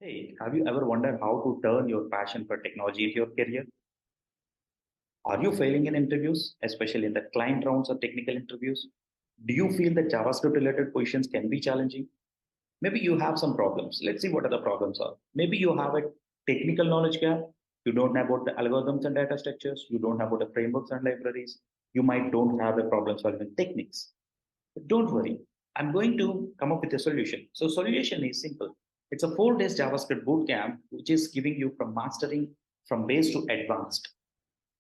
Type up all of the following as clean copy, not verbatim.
Hey, have you ever wondered how to turn your passion for technology into your career? Are you failing in interviews, especially in the client rounds or technical interviews? Do you feel that JavaScript related positions can be challenging? Maybe you have some problems. Let's see what are the problems are. Maybe you have a technical knowledge gap. You don't know about the algorithms and data structures. You don't know about the frameworks and libraries. You might don't have the problem solving techniques. But don't worry. I'm going to come up with a solution. So solution is simple. It's a 4 days JavaScript bootcamp, which is giving you from mastering from base to advanced.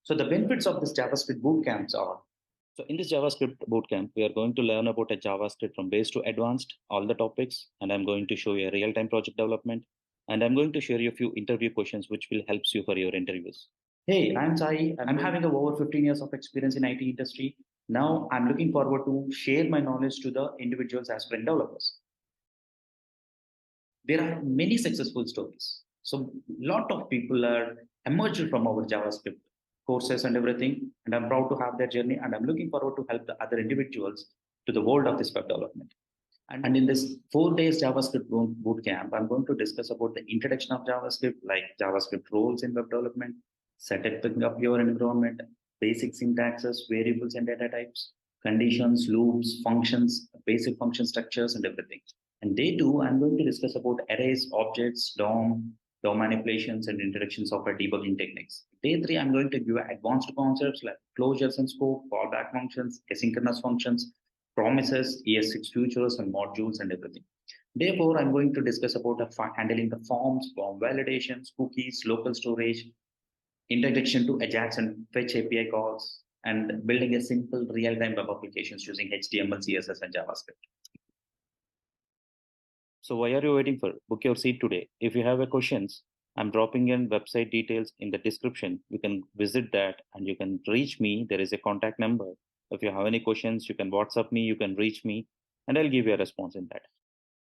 So the benefits of this JavaScript bootcamps are, so in this JavaScript bootcamp, we are going to learn about a JavaScript from base to advanced, all the topics, and I'm going to show you a real-time project development, and I'm going to share you a few interview questions which will help you for your interviews. Hey, I'm Sai. I'm having over 15 years of experience in IT industry. Now I'm looking forward to share my knowledge to the individuals aspiring developers. There are many successful stories. So lot of people are emerged from our JavaScript courses and everything. And I'm proud to have their journey. And I'm looking forward to help the other individuals to the world of this web development. And in this 4 days JavaScript bootcamp, I'm going to discuss about the introduction of JavaScript, like JavaScript roles in web development, setting up your environment, basic syntaxes, variables and data types, conditions, loops, functions, basic function structures, and everything. And day two, I'm going to discuss about arrays, objects, DOM manipulations, and introductions of our debugging techniques. Day three, I'm going to give advanced concepts like closures and scope, callback functions, asynchronous functions, promises, ES6 features, and modules, and everything. Day four, I'm going to discuss about handling the forms, form validations, cookies, local storage, introduction to Ajax and Fetch API calls, and building a simple real-time web applications using HTML, CSS, and JavaScript. So why are you waiting for? Book your seat today. If you have a questions, I'm dropping in website details in the description. You can visit that and you can reach me. There is a contact number. If you have any questions, you can WhatsApp me, you can reach me, and I'll give you a response in that.